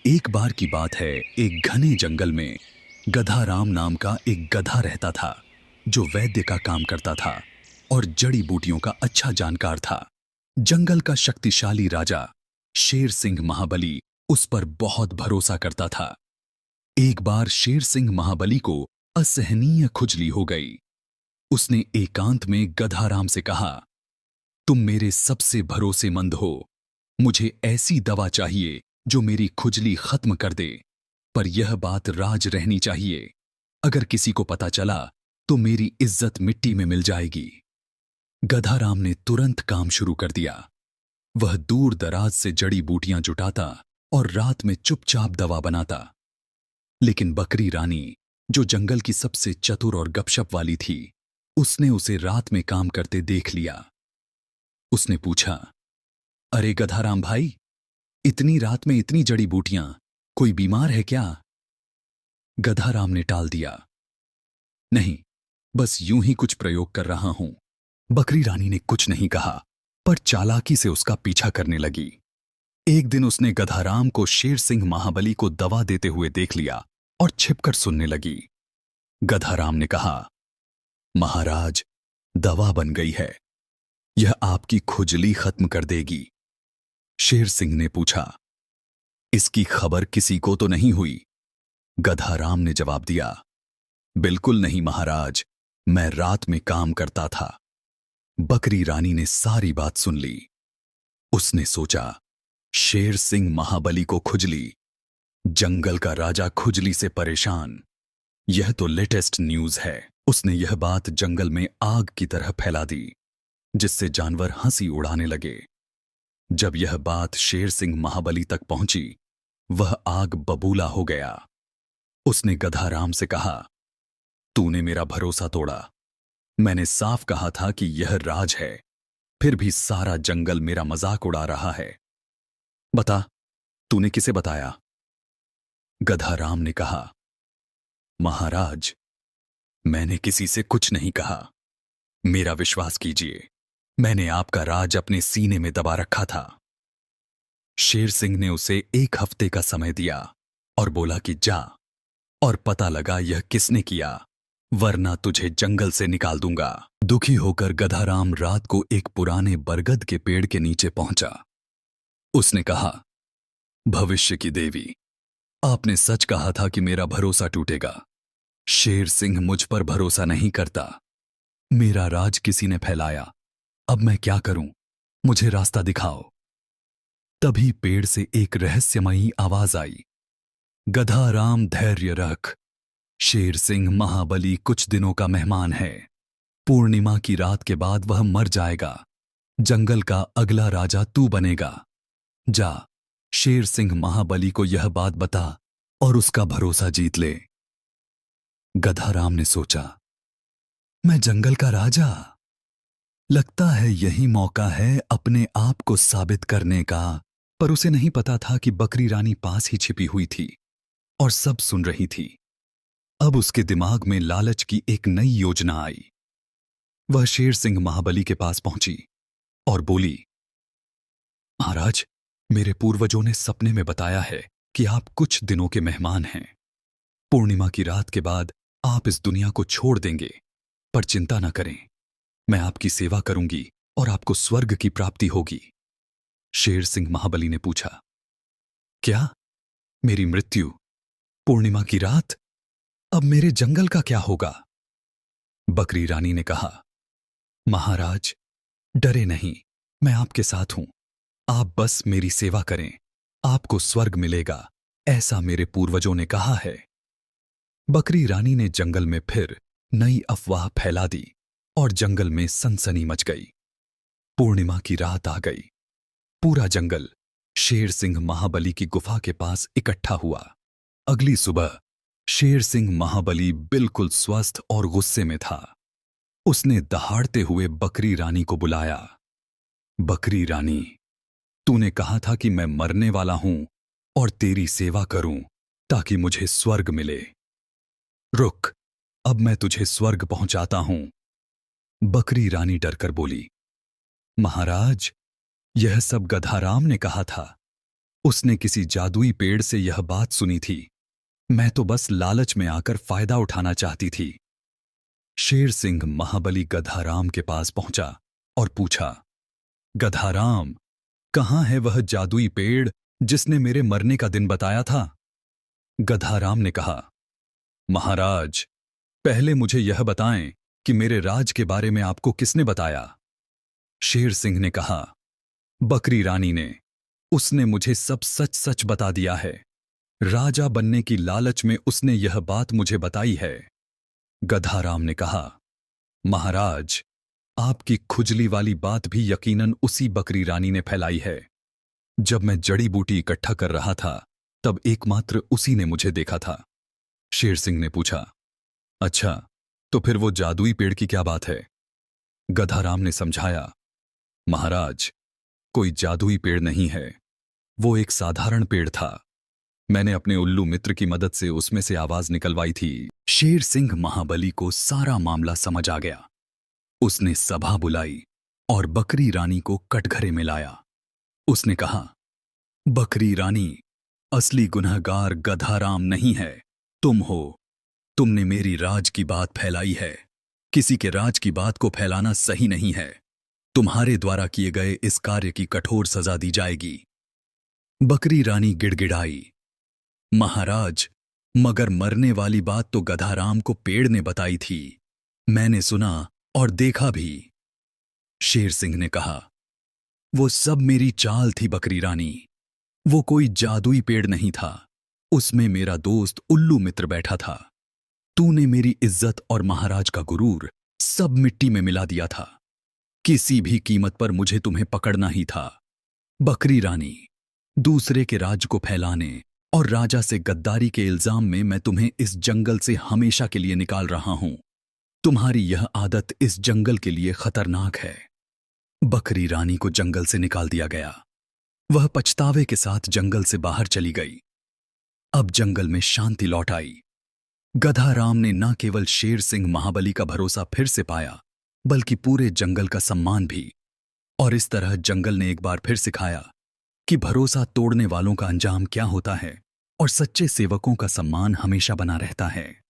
एक बार की बात है, एक घने जंगल में गधा राम नाम का एक गधा रहता था जो वैद्य का काम करता था और जड़ी बूटियों का अच्छा जानकार था। जंगल का शक्तिशाली राजा शेर सिंह महाबली उस पर बहुत भरोसा करता था। एक बार शेर सिंह महाबली को असहनीय खुजली हो गई। उसने एकांत में गधा राम से कहा, तुम मेरे सबसे भरोसेमंद हो। मुझे ऐसी दवा चाहिए जो मेरी खुजली खत्म कर दे, पर यह बात राज रहनी चाहिए। अगर किसी को पता चला तो मेरी इज्जत मिट्टी में मिल जाएगी। गधा राम ने तुरंत काम शुरू कर दिया। वह दूर दराज से जड़ी बूटियां जुटाता और रात में चुपचाप दवा बनाता। लेकिन बकरी रानी, जो जंगल की सबसे चतुर और गपशप वाली थी, उसने उसे रात में काम करते देख लिया। उसने पूछा, अरे गधा राम भाई, इतनी रात में इतनी जड़ी बूटियां, कोई बीमार है क्या? गधा राम ने टाल दिया, नहीं, बस यूं ही कुछ प्रयोग कर रहा हूं। बकरी रानी ने कुछ नहीं कहा, पर चालाकी से उसका पीछा करने लगी। एक दिन उसने गधा राम को शेर सिंह महाबली को दवा देते हुए देख लिया और छिपकर सुनने लगी। गधा राम ने कहा, महाराज, दवा बन गई है, यह आपकी खुजली खत्म कर देगी। शेर सिंह ने पूछा, इसकी खबर किसी को तो नहीं हुई? गधा राम ने जवाब दिया, बिल्कुल नहीं महाराज, मैं रात में काम करता था। बकरी रानी ने सारी बात सुन ली। उसने सोचा, शेर सिंह महाबली को खुजली, जंगल का राजा खुजली से परेशान, यह तो लेटेस्ट न्यूज है। उसने यह बात जंगल में आग की तरह फैला दी, जिससे जानवर हंसी उड़ाने लगे। जब यह बात शेर सिंह महाबली तक पहुंची, वह आग बबूला हो गया। उसने गधा राम से कहा, तूने मेरा भरोसा तोड़ा। मैंने साफ कहा था कि यह राज है, फिर भी सारा जंगल मेरा मजाक उड़ा रहा है। बता, तूने किसे बताया? गधा राम ने कहा, महाराज, मैंने किसी से कुछ नहीं कहा। मेरा विश्वास कीजिए, मैंने आपका राज अपने सीने में दबा रखा था। शेर सिंह ने उसे 1 हफ्ते का समय दिया और बोला कि जा और पता लगा यह किसने किया, वरना तुझे जंगल से निकाल दूंगा। दुखी होकर गधा राम रात को एक पुराने बरगद के पेड़ के नीचे पहुंचा। उसने कहा, भविष्य की देवी, आपने सच कहा था कि मेरा भरोसा टूटेगा। शेर सिंह मुझ पर भरोसा नहीं करता। मेरा राज किसी ने फैलाया, अब मैं क्या करूं? मुझे रास्ता दिखाओ। तभी पेड़ से एक रहस्यमयी आवाज आई, गधा राम धैर्य रख, शेर सिंह महाबली कुछ दिनों का मेहमान है। पूर्णिमा की रात के बाद वह मर जाएगा। जंगल का अगला राजा तू बनेगा। जा, शेर सिंह महाबली को यह बात बता और उसका भरोसा जीत ले। गधा राम ने सोचा, मैं जंगल का राजा? लगता है यही मौका है अपने आप को साबित करने का। पर उसे नहीं पता था कि बकरी रानी पास ही छिपी हुई थी और सब सुन रही थी। अब उसके दिमाग में लालच की एक नई योजना आई। वह शेर सिंह महाबली के पास पहुंची और बोली, महाराज, मेरे पूर्वजों ने सपने में बताया है कि आप कुछ दिनों के मेहमान हैं। पूर्णिमा की रात के बाद आप इस दुनिया को छोड़ देंगे, पर चिंता न करें, मैं आपकी सेवा करूंगी और आपको स्वर्ग की प्राप्ति होगी। शेर सिंह महाबली ने पूछा, क्या? मेरी मृत्यु? पूर्णिमा की रात? अब मेरे जंगल का क्या होगा? बकरी रानी ने कहा, महाराज, डरे नहीं, मैं आपके साथ हूं। आप बस मेरी सेवा करें, आपको स्वर्ग मिलेगा, ऐसा मेरे पूर्वजों ने कहा है। बकरी रानी ने जंगल में फिर नई अफवाह फैला दी और जंगल में सनसनी मच गई। पूर्णिमा की रात आ गई। पूरा जंगल शेर सिंह महाबली की गुफा के पास इकट्ठा हुआ। अगली सुबह शेर सिंह महाबली बिल्कुल स्वस्थ और गुस्से में था। उसने दहाड़ते हुए बकरी रानी को बुलाया। बकरी रानी, तूने कहा था कि मैं मरने वाला हूं और तेरी सेवा करूं ताकि मुझे स्वर्ग मिले। रुक, अब मैं तुझे स्वर्ग पहुंचाता हूं। बकरी रानी डरकर बोली, महाराज, यह सब गधा राम ने कहा था। उसने किसी जादुई पेड़ से यह बात सुनी थी। मैं तो बस लालच में आकर फायदा उठाना चाहती थी। शेर सिंह महाबली गधाराम के पास पहुंचा और पूछा, गधाराम, कहाँ है वह जादुई पेड़ जिसने मेरे मरने का दिन बताया था? गधाराम ने कहा, महाराज, पहले मुझे यह बताएं कि मेरे राज के बारे में आपको किसने बताया? शेर सिंह ने कहा, बकरी रानी ने। उसने मुझे सब सच सच बता दिया है। राजा बनने की लालच में उसने यह बात मुझे बताई है। गधाराम ने कहा, महाराज, आपकी खुजली वाली बात भी यकीनन उसी बकरी रानी ने फैलाई है। जब मैं जड़ी बूटी इकट्ठा कर रहा था तब एकमात्र उसी ने मुझे देखा था। शेर सिंह ने पूछा, अच्छा, तो फिर वो जादुई पेड़ की क्या बात है? गधाराम ने समझाया, महाराज, कोई जादुई पेड़ नहीं है, वो एक साधारण पेड़ था। मैंने अपने उल्लू मित्र की मदद से उसमें से आवाज निकलवाई थी। शेर सिंह महाबली को सारा मामला समझ आ गया। उसने सभा बुलाई और बकरी रानी को कटघरे में लाया। उसने कहा, बकरी रानी, असली गुनहगार गधाराम नहीं है, तुम हो। तुमने मेरी राज की बात फैलाई है। किसी के राज की बात को फैलाना सही नहीं है। तुम्हारे द्वारा किए गए इस कार्य की कठोर सजा दी जाएगी। बकरी रानी गिड़गिड़ाई, महाराज, मगर मरने वाली बात तो गधाराम को पेड़ ने बताई थी। मैंने सुना और देखा भी। शेर सिंह ने कहा, वो सब मेरी चाल थी बकरी रानी। वो कोई जादुई पेड़ नहीं था। उसमें मेरा दोस्त उल्लू मित्र बैठा था। तूने मेरी इज्जत और महाराज का गुरूर सब मिट्टी में मिला दिया था। किसी भी कीमत पर मुझे तुम्हें पकड़ना ही था। बकरी रानी, दूसरे के राज को फैलाने और राजा से गद्दारी के इल्जाम में मैं तुम्हें इस जंगल से हमेशा के लिए निकाल रहा हूं। तुम्हारी यह आदत इस जंगल के लिए खतरनाक है। बकरी रानी को जंगल से निकाल दिया गया। वह पछतावे के साथ जंगल से बाहर चली गई। अब जंगल में शांति लौट आई। गधाराम ने न केवल शेर सिंह महाबली का भरोसा फिर से पाया, बल्कि पूरे जंगल का सम्मान भी। और इस तरह जंगल ने एक बार फिर सिखाया कि भरोसा तोड़ने वालों का अंजाम क्या होता है और सच्चे सेवकों का सम्मान हमेशा बना रहता है।